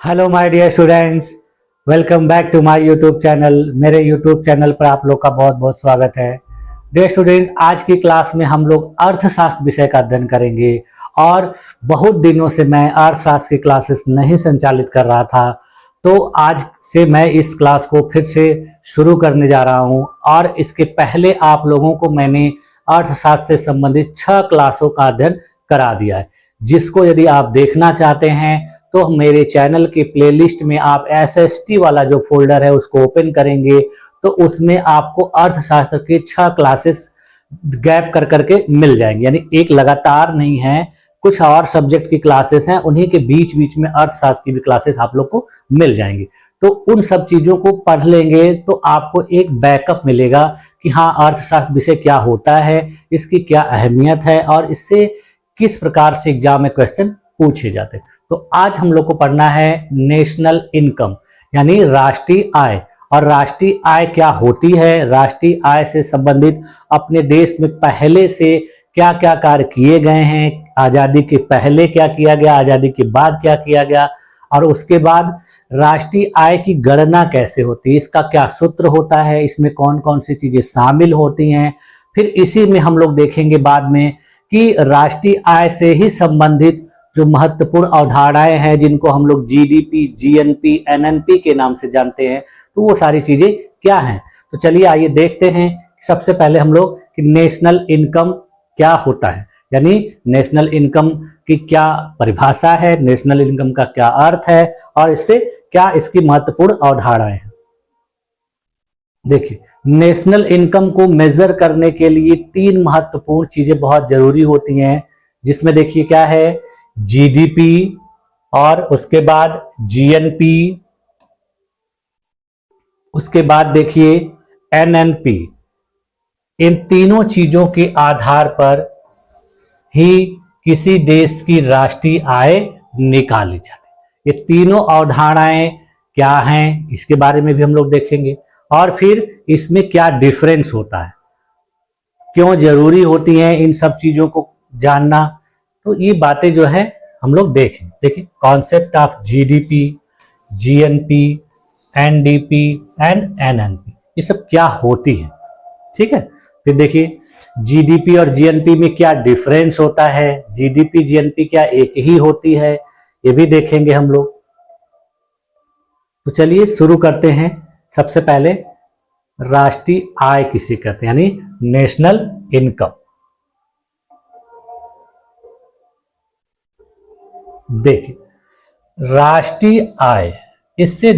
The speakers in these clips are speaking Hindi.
Hello my dear students, welcome back to my YouTube channel. मेरे यूट्यूब चैनल पर आप लोग का बहुत बहुत स्वागत है। डियर स्टूडेंट्स, आज की क्लास में हम लोग अर्थशास्त्र विषय का अध्ययन करेंगे और बहुत दिनों से मैं अर्थशास्त्र की क्लासेस नहीं संचालित कर रहा था, तो आज से मैं इस क्लास को फिर से शुरू करने जा रहा हूं। और इसके पहले आप लोगों को मैंने अर्थशास्त्र से संबंधित 6 क्लासों का अध्ययन करा दिया है, जिसको यदि आप देखना चाहते हैं तो मेरे चैनल के प्लेलिस्ट में आप SST वाला जो फोल्डर है उसको ओपन करेंगे तो उसमें आपको अर्थशास्त्र के 6 क्लासेस गैप कर करके मिल जाएंगे। यानी एक लगातार नहीं है, कुछ और सब्जेक्ट की क्लासेस हैं, उन्हीं के बीच बीच में अर्थशास्त्र की भी क्लासेस आप लोग को मिल जाएंगी। तो उन सब चीजों को पढ़ लेंगे तो आपको एक बैकअप मिलेगा कि हाँ, अर्थशास्त्र विषय क्या होता है, इसकी क्या अहमियत है और इससे किस प्रकार से एग्जाम में क्वेश्चन पूछे जाते हैं। तो आज हम लोग को पढ़ना है नेशनल इनकम यानी राष्ट्रीय आय। और राष्ट्रीय आय क्या होती है, राष्ट्रीय आय से संबंधित अपने देश में पहले से क्या क्या कार्य किए गए हैं, आजादी के पहले क्या किया गया, आजादी के बाद क्या किया गया, और उसके बाद राष्ट्रीय आय की गणना कैसे होती है, इसका क्या सूत्र होता है, इसमें कौन कौन सी चीजें शामिल होती हैं। फिर इसी में हम लोग देखेंगे बाद में कि राष्ट्रीय आय से ही संबंधित जो महत्वपूर्ण अवधारणाएं हैं, जिनको हम लोग GDP, GNP, NNP के नाम से जानते हैं, तो वो सारी चीजें क्या हैं। तो चलिए आइए देखते हैं सबसे पहले हम लोग कि नेशनल इनकम क्या होता है, यानी नेशनल इनकम की क्या परिभाषा है, नेशनल इनकम का क्या अर्थ है और इससे क्या इसकी महत्वपूर्ण अवधारणाएं हैं। देखिए, नेशनल इनकम को मेजर करने के लिए 3 महत्वपूर्ण चीजें बहुत जरूरी होती हैं, जिसमें देखिए क्या है, GDP और उसके बाद GNP, उसके बाद देखिए NNP। इन तीनों चीजों के आधार पर ही किसी देश की राष्ट्रीय आय निकाली जाती है। ये तीनों अवधारणाएं क्या हैं, इसके बारे में भी हम लोग देखेंगे और फिर इसमें क्या डिफरेंस होता है, क्यों जरूरी होती हैं इन सब चीजों को जानना। तो ये बातें जो है हम लोग देखें। देखिए, concept of GDP, GNP, NDP and NNP, ये सब क्या होती है, ठीक है। फिर देखिए GDP और GNP में क्या डिफरेंस होता है, GDP GNP क्या एक ही होती है, ये भी देखेंगे हम लोग। तो चलिए शुरू करते हैं। सबसे पहले राष्ट्रीय आय किसे कहते हैं, यानी नेशनल इनकम। देखिए, राष्ट्रीय आय, इससे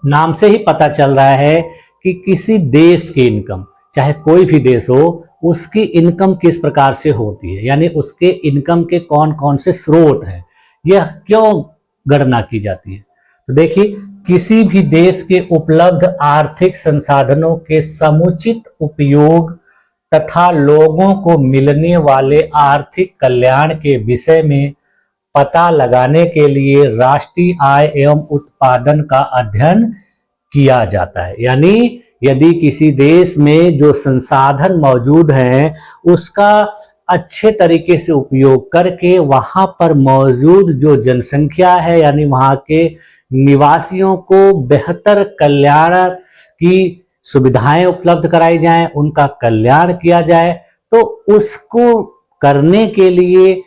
नाम से ही पता चल रहा है कि किसी देश की इनकम, चाहे कोई भी देश हो, उसकी इनकम किस प्रकार से होती है, यानी उसके इनकम के कौन कौन से स्रोत हैं, यह क्यों गणना की जाती है। तो देखिए, किसी भी देश के उपलब्ध आर्थिक संसाधनों के समुचित उपयोग तथा लोगों को मिलने वाले आर्थिक कल्याण के विषय में पता लगाने के लिए राष्ट्रीय आय एवं उत्पादन का अध्ययन किया जाता है। यानी यदि किसी देश में जो संसाधन मौजूद हैं उसका अच्छे तरीके से उपयोग करके वहां पर मौजूद जो जनसंख्या है, यानी वहां के निवासियों को बेहतर कल्याण की सुविधाएं उपलब्ध कराई जाएं, उनका कल्याण किया जाए, तो उसको करने के लिए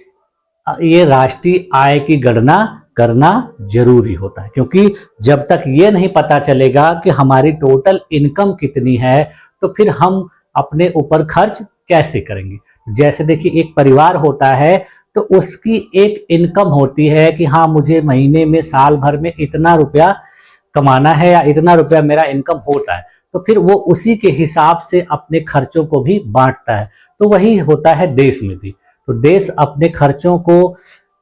ये राष्ट्रीय आय की गणना करना जरूरी होता है। क्योंकि जब तक ये नहीं पता चलेगा कि हमारी टोटल इनकम कितनी है, तो फिर हम अपने ऊपर खर्च कैसे करेंगे। जैसे देखिए, एक परिवार होता है तो उसकी एक इनकम होती है कि हाँ, मुझे महीने में साल भर में इतना रुपया कमाना है या इतना रुपया मेरा इनकम होता है, तो फिर वो उसी के हिसाब से अपने खर्चों को भी बांटता है। तो वही होता है देश में भी। तो देश अपने खर्चों को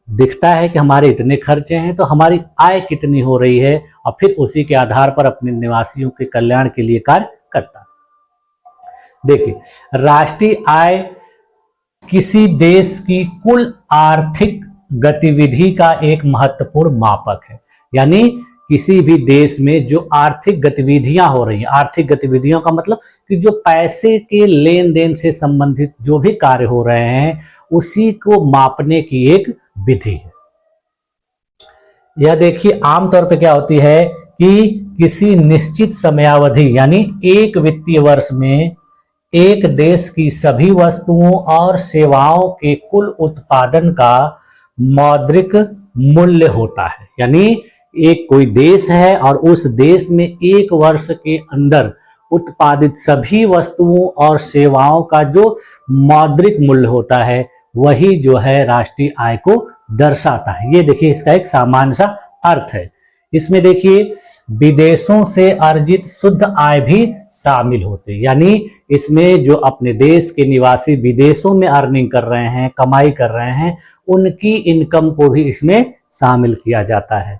दिखता है कि हमारे इतने खर्चे हैं, तो हमारी आय कितनी हो रही है, और फिर उसी के आधार पर अपने निवासियों के कल्याण के लिए कार्य करता है। देखिए, राष्ट्रीय आय किसी देश की कुल आर्थिक गतिविधि का एक महत्वपूर्ण मापक है। यानी किसी भी देश में जो आर्थिक गतिविधियां हो रही हैं, आर्थिक गतिविधियों का मतलब कि जो पैसे के लेन देन से संबंधित जो भी कार्य हो रहे हैं, उसी को मापने की एक विधि है। यह देखिए आमतौर पे क्या होती है कि किसी निश्चित समयावधि यानी एक वित्तीय वर्ष में एक देश की सभी वस्तुओं और सेवाओं के कुल उत्पादन का मौद्रिक मूल्य होता है। यानी एक कोई देश है और उस देश में एक वर्ष के अंदर उत्पादित सभी वस्तुओं और सेवाओं का जो मौद्रिक मूल्य होता है वही जो है राष्ट्रीय आय को दर्शाता है। ये देखिए इसका एक सामान्य सा अर्थ है। इसमें देखिए विदेशों से अर्जित शुद्ध आय भी शामिल होते हैं, यानी इसमें जो अपने देश के निवासी विदेशों में अर्निंग कर रहे हैं, कमाई कर रहे हैं, उनकी इनकम को भी इसमें शामिल किया जाता है।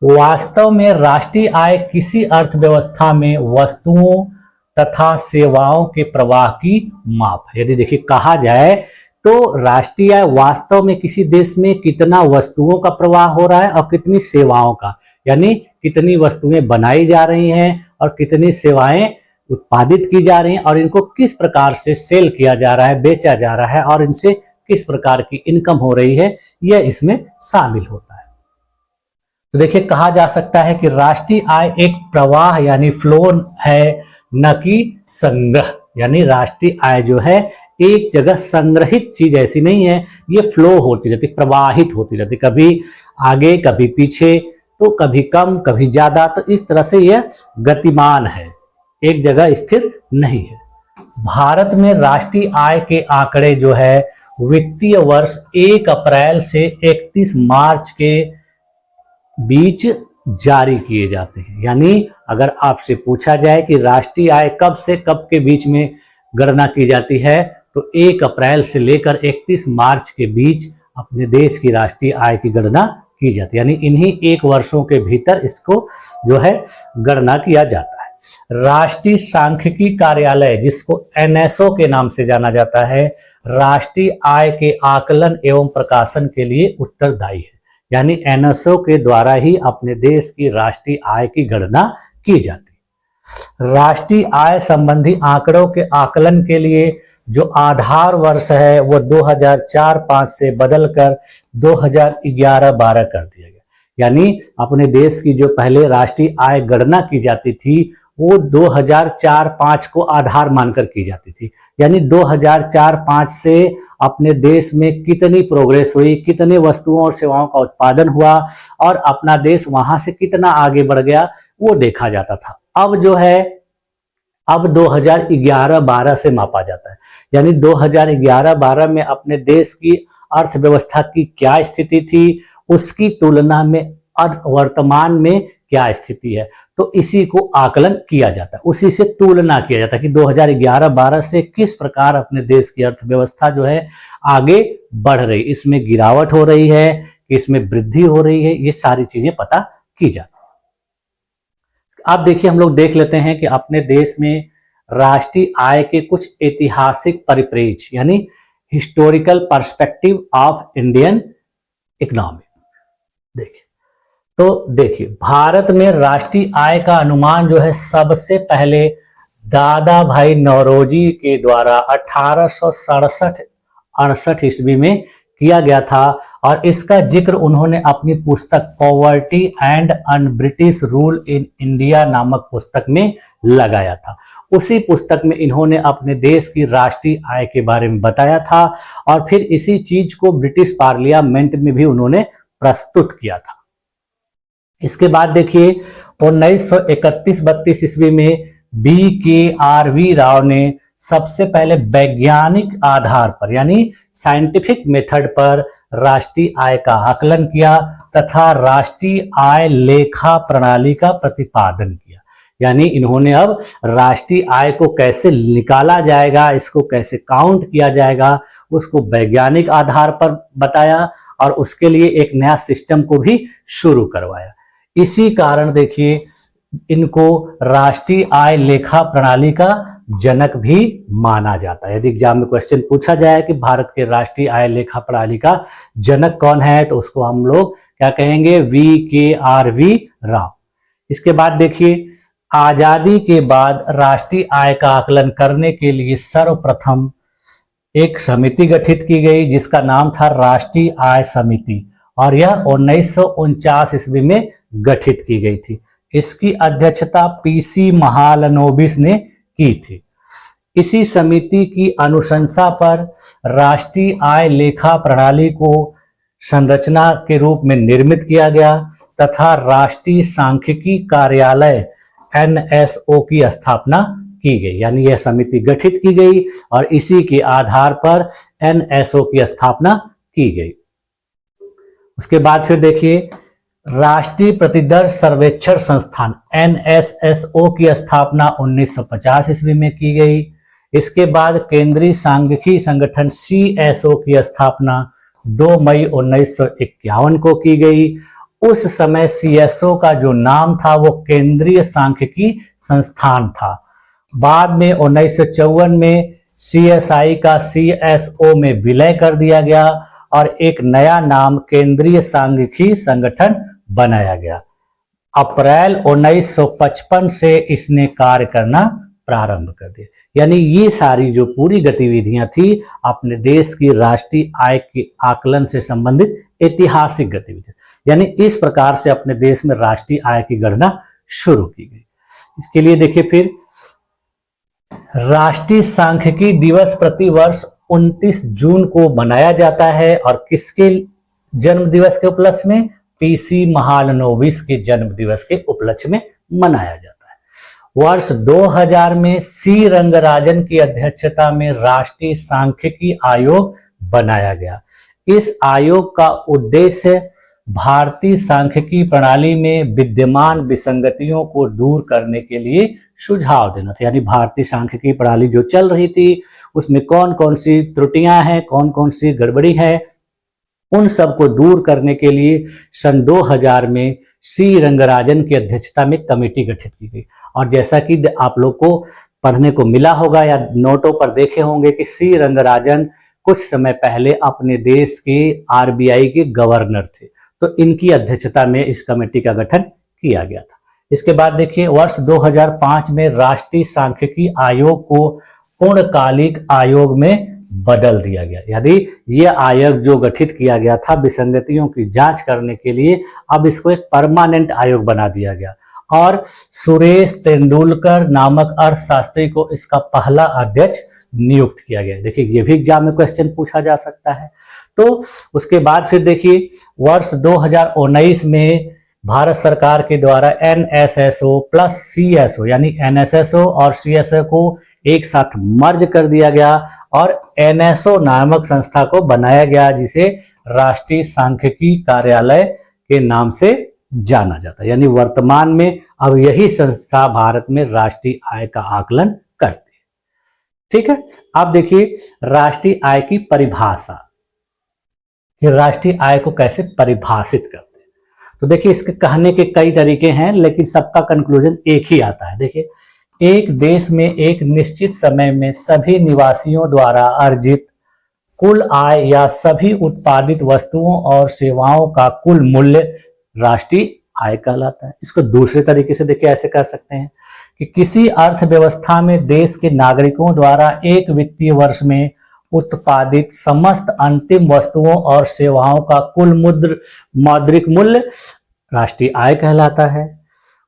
वास्तव में राष्ट्रीय आय किसी अर्थव्यवस्था में वस्तुओं तथा सेवाओं के प्रवाह की माप है। यदि देखिए कहा जाए तो राष्ट्रीय आय वास्तव में किसी देश में कितना वस्तुओं का प्रवाह हो रहा है और कितनी सेवाओं का, यानी कितनी वस्तुएं बनाई जा रही हैं और कितनी सेवाएं उत्पादित की जा रही हैं और इनको किस प्रकार से सेल किया जा रहा है, बेचा जा रहा है और इनसे किस प्रकार की इनकम हो रही है, यह इसमें शामिल होता है। तो देखिए कहा जा सकता है कि राष्ट्रीय आय एक प्रवाह यानी फ्लो है, न कि संग्रह। यानी राष्ट्रीय आय जो है एक जगह संग्रहित चीज ऐसी नहीं है, ये फ्लो होती रहती, प्रवाहित होती रहती, कभी आगे कभी पीछे, तो कभी कम कभी ज्यादा, तो इस तरह से यह गतिमान है, एक जगह स्थिर नहीं है। भारत में राष्ट्रीय आय के आंकड़े जो है वित्तीय वर्ष 1 अप्रैल से 31 मार्च के बीच जारी किए जाते हैं। यानी अगर आपसे पूछा जाए कि राष्ट्रीय आय कब से कब के बीच में गणना की जाती है, तो 1 अप्रैल से लेकर 31 मार्च के बीच अपने देश की राष्ट्रीय आय की गणना की जाती है। यानी इन्हीं 1 वर्षों के भीतर इसको जो है गणना किया जाता है। राष्ट्रीय सांख्यिकी कार्यालय, जिसको एनएसओ के नाम से जाना जाता है, राष्ट्रीय आय के आकलन एवं प्रकाशन के लिए उत्तरदायी है। यानी एनएसओ के द्वारा ही अपने देश की राष्ट्रीय आय की गणना की जाती है। राष्ट्रीय आय संबंधी आंकड़ों के आकलन के लिए जो आधार वर्ष है वो 2004-05 से बदलकर 2011-12 कर दिया गया। यानी अपने देश की जो पहले राष्ट्रीय आय गणना की जाती थी वो 2004-05 को आधार मानकर की जाती थी। यानी 2004-05 से अपने देश में कितनी प्रोग्रेस हुई, कितने वस्तुओं और सेवाओं का उत्पादन हुआ और अपना देश वहां से कितना आगे बढ़ गया, वो देखा जाता था। अब जो है अब 2011-12 से मापा जाता है। यानी 2011-12 में अपने देश की अर्थव्यवस्था की क्या स्थिति थी, उसकी तुलना में वर्तमान में क्या स्थिति है, तो इसी को आकलन किया जाता है, उसी से तुलना किया जाता है कि 2011-12 से किस प्रकार अपने देश की अर्थव्यवस्था जो है आगे बढ़ रही, इसमें गिरावट हो रही है कि इसमें वृद्धि हो रही है, ये सारी चीजें पता की जाती है। अब देखिए हम लोग देख लेते हैं कि अपने देश में राष्ट्रीय आय के कुछ ऐतिहासिक परिप्रेक्ष्य यानी historical perspective of Indian economy. देखिए भारत में राष्ट्रीय आय का अनुमान जो है सबसे पहले दादा भाई नौरोजी के द्वारा 1867-68 ईस्वी में किया गया था और इसका जिक्र उन्होंने अपनी पुस्तक poverty and un British rule in India नामक पुस्तक में लगाया था। उसी पुस्तक में इन्होंने अपने देश की राष्ट्रीय आय के बारे में बताया था और फिर इसी चीज को ब्रिटिश पार्लियामेंट में भी उन्होंने प्रस्तुत किया था। इसके बाद देखिए 1931-32 ईस्वी में BKRV राव ने सबसे पहले वैज्ञानिक आधार पर यानी साइंटिफिक मेथड पर राष्ट्रीय आय का आकलन किया तथा राष्ट्रीय आय लेखा प्रणाली का प्रतिपादन किया। यानी इन्होंने अब राष्ट्रीय आय को कैसे निकाला जाएगा, इसको कैसे काउंट किया जाएगा, उसको वैज्ञानिक आधार पर बताया और उसके लिए एक नया सिस्टम को भी शुरू करवाया। इसी कारण देखिए इनको राष्ट्रीय आय लेखा प्रणाली का जनक भी माना जाता है। यदि एग्जाम में क्वेश्चन पूछा जाए कि भारत के राष्ट्रीय आय लेखा प्रणाली का जनक कौन है, तो उसको हम लोग क्या कहेंगे, VKRV राव। इसके बाद देखिए आजादी के बाद राष्ट्रीय आय का आकलन करने के लिए सर्वप्रथम एक समिति गठित की गई जिसका नाम था राष्ट्रीय आय समिति और यह 1949 ईस्वी में गठित की गई थी। इसकी अध्यक्षता पीसी महालनोबिस ने की थी। इसी समिति की अनुशंसा पर राष्ट्रीय आय लेखा प्रणाली को संरचना के रूप में निर्मित किया गया तथा राष्ट्रीय सांख्यिकी कार्यालय NSO की स्थापना की गई। यानी यह समिति गठित की गई और इसी के आधार पर NSO की स्थापना की गई। उसके बाद फिर देखिए राष्ट्रीय प्रतिदर सर्वेक्षण संस्थान NSSO की स्थापना 1950 ईस्वी में की गई। इसके बाद केंद्रीय सांख्यिकी संगठन CSO की स्थापना 2 मई 1951 को की गई। उस समय CSO का जो नाम था वो केंद्रीय सांख्यिकी संस्थान था। बाद में 1954 में CSI का CSO में विलय कर दिया गया और एक नया नाम केंद्रीय सांख्यिकी संगठन बनाया गया। अप्रैल 1955 से इसने कार्य करना प्रारंभ कर दिया। यानी ये सारी जो पूरी गतिविधियां थी अपने देश की राष्ट्रीय आय के आकलन से संबंधित ऐतिहासिक गतिविधियां, यानी इस प्रकार से अपने देश में राष्ट्रीय आय की गणना शुरू की गई। इसके लिए देखिए फिर राष्ट्रीय सांख्यिकी दिवस प्रतिवर्ष 29 जून को मनाया जाता है और किसके जन्म दिवस के उपलक्ष्य में? पीसी महालनोबिस के जन्म दिवस के उपलक्ष्य में मनाया जाता है। वर्ष 2000 में सी रंगराजन की अध्यक्षता में राष्ट्रीय सांख्यिकी आयोग बनाया गया। इस आयोग का उद्देश्य भारतीय सांख्यिकी प्रणाली में विद्यमान विसंगतियों को दूर करने के लिए सुझाव देना था। यानी भारतीय सांख्यिकी प्रणाली जो चल रही थी उसमें कौन कौन सी त्रुटियां हैं, कौन कौन सी गड़बड़ी है, उन सब को दूर करने के लिए सन 2000 में सी रंगराजन की अध्यक्षता में कमेटी गठित की गई। और जैसा कि आप लोग को पढ़ने को मिला होगा या नोटों पर देखे होंगे कि सी रंगराजन कुछ समय पहले अपने देश के RBI के गवर्नर थे, तो इनकी अध्यक्षता में इस कमेटी का गठन किया गया था। इसके बाद देखिए वर्ष 2005 में राष्ट्रीय सांख्यिकी आयोग को पूर्णकालिक आयोग में बदल दिया गया। यानी यह आयोग जो गठित किया गया था विसंगतियों की जांच करने के लिए, अब इसको एक परमानेंट आयोग बना दिया गया और सुरेश तेंदुलकर नामक अर्थशास्त्री को इसका पहला अध्यक्ष नियुक्त किया गया। देखिए ये भी एग्जाम में क्वेश्चन पूछा जा सकता है। तो उसके बाद फिर देखिए वर्ष 2019 में भारत सरकार के द्वारा NSSO प्लस CSO यानी NSSO और CSO को एक साथ मर्ज कर दिया गया और NSO नामक संस्था को बनाया गया, जिसे राष्ट्रीय सांख्यिकी कार्यालय के नाम से जाना जाता है। यानी वर्तमान में अब यही संस्था भारत में राष्ट्रीय आय का आकलन करती है। ठीक है, अब देखिए राष्ट्रीय आय की परिभाषा, कि राष्ट्रीय आय को कैसे परिभाषित करते हैं। तो देखिए इसके कहने के कई तरीके हैं, लेकिन सबका कंक्लूजन एक ही आता है। देखिए एक देश में एक निश्चित समय में सभी निवासियों द्वारा अर्जित कुल आय या सभी उत्पादित वस्तुओं और सेवाओं का कुल मूल्य राष्ट्रीय आय कहलाता है। इसको दूसरे तरीके से देखिए ऐसे कह सकते हैं कि किसी अर्थव्यवस्था में देश के नागरिकों द्वारा एक वित्तीय वर्ष में उत्पादित समस्त अंतिम वस्तुओं और सेवाओं का कुल मौद्रिक मूल्य राष्ट्रीय आय कहलाता है।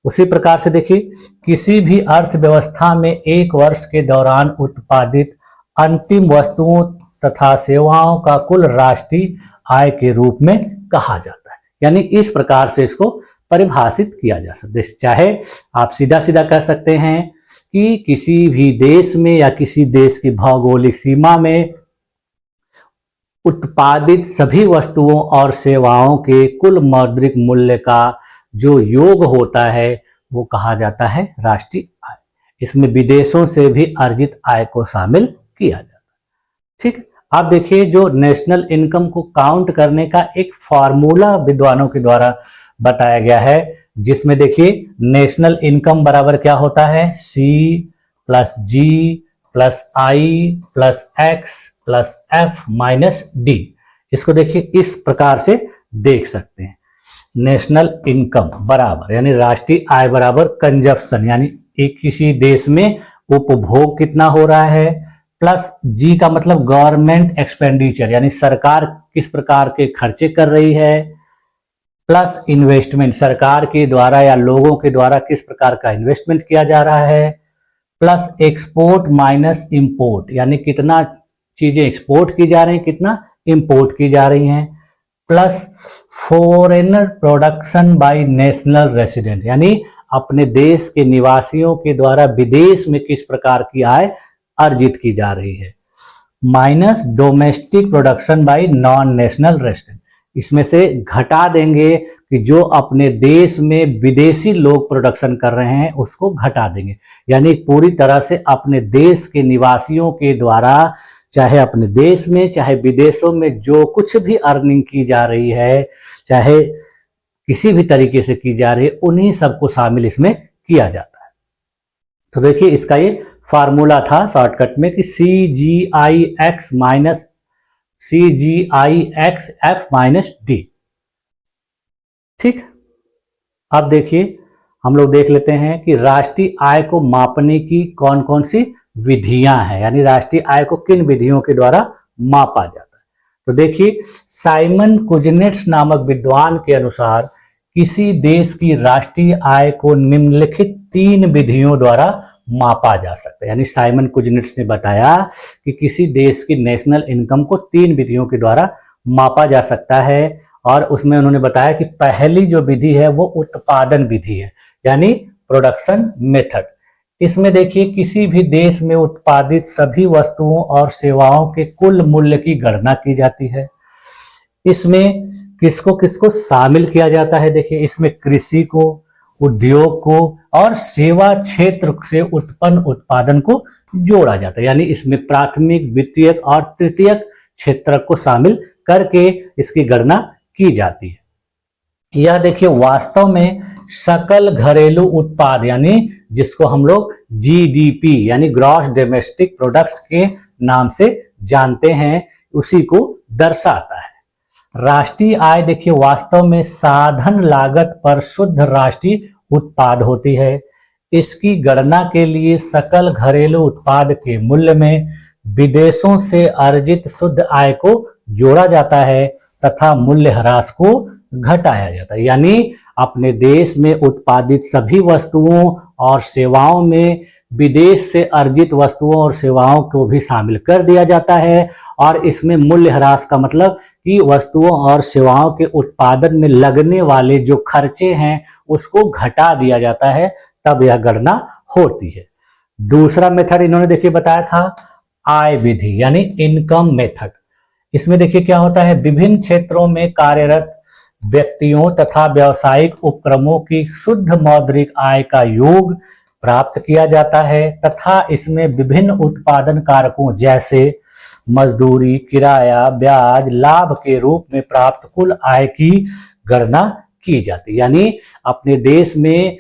उसी प्रकार से देखिए किसी भी अर्थव्यवस्था में एक वर्ष के दौरान उत्पादित अंतिम वस्तुओं तथा सेवाओं का कुल राष्ट्रीय आय के रूप में कहा जाता है। यानी इस प्रकार से इसको परिभाषित किया जा सकता है। चाहे आप सीधा सीधा कह सकते हैं कि किसी भी देश में या किसी देश की भौगोलिक सीमा में उत्पादित सभी वस्तुओं और सेवाओं के कुल मौद्रिक मूल्य का जो योग होता है वो कहा जाता है राष्ट्रीय आय। इसमें विदेशों से भी अर्जित आय को शामिल किया जाता है। ठीक है, आप देखिए जो नेशनल इनकम को काउंट करने का एक फॉर्मूला विद्वानों के द्वारा बताया गया है, जिसमें देखिए नेशनल इनकम बराबर क्या होता है, C plus G plus I plus X plus F minus D। इसको देखिए इस प्रकार से देख सकते हैं। नेशनल इनकम बराबर यानी राष्ट्रीय आय बराबर कंजप्शन यानी एक किसी देश में उपभोग कितना हो रहा है, प्लस G का मतलब गवर्नमेंट एक्सपेंडिचर यानी सरकार किस प्रकार के खर्चे कर रही है, प्लस इन्वेस्टमेंट, सरकार के द्वारा या लोगों के द्वारा किस प्रकार का इन्वेस्टमेंट किया जा रहा है, प्लस एक्सपोर्ट माइनस इंपोर्ट, यानी कितना चीजें एक्सपोर्ट की जा रही हैं, कितना इंपोर्ट की जा रही हैं, plus foreigner production by national resident, यानी अपने देश के निवासियों के द्वारा विदेश में किस प्रकार की आय अर्जित की जा रही है, minus domestic production by non national resident, इसमें से घटा देंगे कि जो अपने देश में विदेशी लोग प्रोडक्शन कर रहे हैं उसको घटा देंगे, यानी पूरी तरह से अपने देश के निवासियों के द्वारा चाहे अपने देश में चाहे विदेशों में जो कुछ भी अर्निंग की जा रही है, चाहे किसी भी तरीके से की जा रही है, उन्हीं सबको शामिल इसमें किया जाता है। तो देखिए इसका ये फार्मूला था शॉर्टकट में कि CGI-X minus CGI-XF minus D। ठीक, अब देखिए हम लोग देख लेते हैं कि राष्ट्रीय आय को मापने की कौन कौन सी विधियां हैं, यानी राष्ट्रीय आय को किन विधियों के द्वारा मापा जाता है। तो देखिए साइमन कुजनेट्स नामक विद्वान के अनुसार किसी देश की राष्ट्रीय आय को निम्नलिखित 3 विधियों द्वारा मापा जा सकता है, यानी साइमन कुजनेट्स ने बताया कि किसी देश की नेशनल इनकम को 3 विधियों के द्वारा मापा जा सकता है, और उसमें उन्होंने बताया कि पहली जो विधि है वो उत्पादन विधि है, यानी प्रोडक्शन मेथड। इसमें देखिए किसी भी देश में उत्पादित सभी वस्तुओं और सेवाओं के कुल मूल्य की गणना की जाती है। इसमें किसको किसको शामिल किया जाता है, देखिए इसमें कृषि को, उद्योग को और सेवा क्षेत्र से उत्पन्न उत्पादन को जोड़ा जाता है, यानी इसमें प्राथमिक, द्वितीयक और तृतीयक क्षेत्र को शामिल करके इसकी गणना की जाती है। यह देखिए वास्तव में सकल घरेलू उत्पाद, यानी जिसको हम लोग GDP यानी ग्रॉस डोमेस्टिक प्रोडक्ट्स के नाम से जानते हैं, उसी को दर्शाता है। राष्ट्रीय आय देखिए वास्तव में साधन लागत पर शुद्ध राष्ट्रीय उत्पाद होती है। इसकी गणना के लिए सकल घरेलू उत्पाद के मूल्य में विदेशों से अर्जित शुद्ध आय को जोड़ा जाता है तथा मूल्य ह्रास को घटाया जाता है, यानी अपने देश में उत्पादित सभी वस्तुओं और सेवाओं में विदेश से अर्जित वस्तुओं और सेवाओं को भी शामिल कर दिया जाता है, और इसमें मूल्य ह्रास का मतलब कि वस्तुओं और सेवाओं के उत्पादन में लगने वाले जो खर्चे हैं उसको घटा दिया जाता है, तब यह गणना होती है। दूसरा मेथड इन्होंने देखिए बताया था आय विधि यानी इनकम मेथड। इसमें देखिए क्या होता है, विभिन्न क्षेत्रों में कार्यरत व्यक्तियों तथा व्यावसायिक उपक्रमों की शुद्ध मौद्रिक आय का योग प्राप्त किया जाता है तथा इसमें विभिन्न उत्पादन कारकों जैसे मजदूरी, किराया, ब्याज, लाभ के रूप में प्राप्त कुल आय की गणना की जाती है। यानी अपने देश में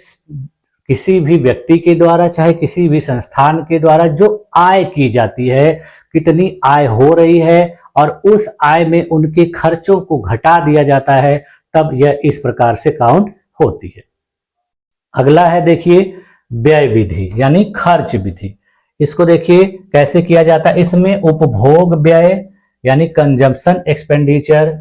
किसी भी व्यक्ति के द्वारा चाहे किसी भी संस्थान के द्वारा जो आय की जाती है, कितनी आय हो रही है और उस आय में उनके खर्चों को घटा दिया जाता है, तब यह इस प्रकार से काउंट होती है। अगला है देखिए व्यय विधि यानी खर्च विधि। इसको देखिए कैसे किया जाता है। इसमें उपभोग व्यय यानी कंजम्पशन एक्सपेंडिचर,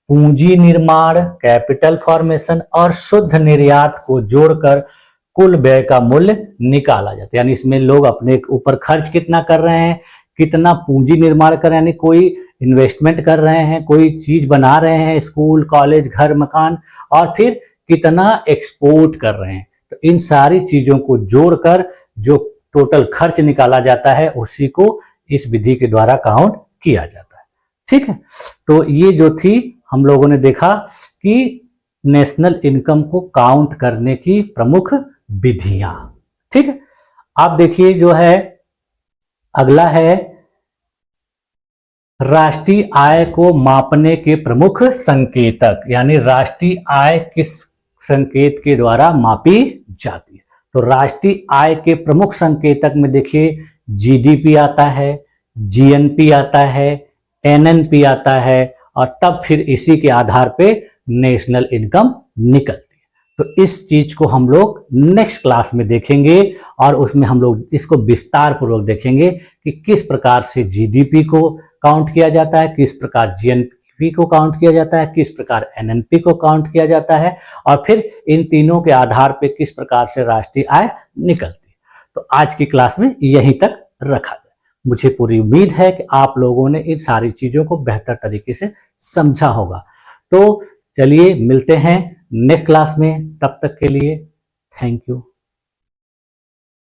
पूंजी निर्माण कैपिटल फॉर्मेशन और शुद्ध निर्यात को जोड़कर कुल व्यय का मूल्य निकाला जाता है। यानी इसमें लोग अपने ऊपर खर्च कितना कर रहे हैं, कितना पूंजी निर्माण कर रहे हैं, यानी कोई इन्वेस्टमेंट कर रहे हैं, कोई चीज बना रहे हैं, स्कूल, कॉलेज, घर, मकान, और फिर कितना एक्सपोर्ट कर रहे हैं। तो इन सारी चीजों को जोड़कर जो टोटल खर्च निकाला जाता है उसी को इस विधि के द्वारा काउंट किया जाता है। ठीक है, तो ये जो थी हम लोगों ने देखा कि नेशनल इनकम को काउंट करने की प्रमुख विधियां। ठीक है, आप देखिए जो है अगला है राष्ट्रीय आय को मापने के प्रमुख संकेतक, यानी राष्ट्रीय आय किस संकेत के द्वारा मापी जाती है। तो राष्ट्रीय आय के प्रमुख संकेतक में देखिए जीडीपी आता है, जीएनपी आता है, एनएनपी आता है, और तब फिर इसी के आधार पे नेशनल इनकम निकलती है। तो इस चीज को हम लोग नेक्स्ट क्लास में देखेंगे और उसमें हम लोग इसको विस्तार पूर्वक देखेंगे कि किस प्रकार से जीडीपी को काउंट किया जाता है, किस प्रकार जीएनपी जीडीपी को काउंट किया जाता है, किस प्रकार एनएनपी को काउंट किया जाता है, और फिर इन तीनों के आधार पर किस प्रकार से राष्ट्रीय आय निकलती है। तो आज की क्लास में यहीं तक रखा जाए। मुझे पूरी उम्मीद है कि आप लोगों ने इन सारी चीजों को बेहतर तरीके से समझा होगा। तो चलिए मिलते हैं नेक्स्ट क्लास में, तब तक के लिए थैंक यू।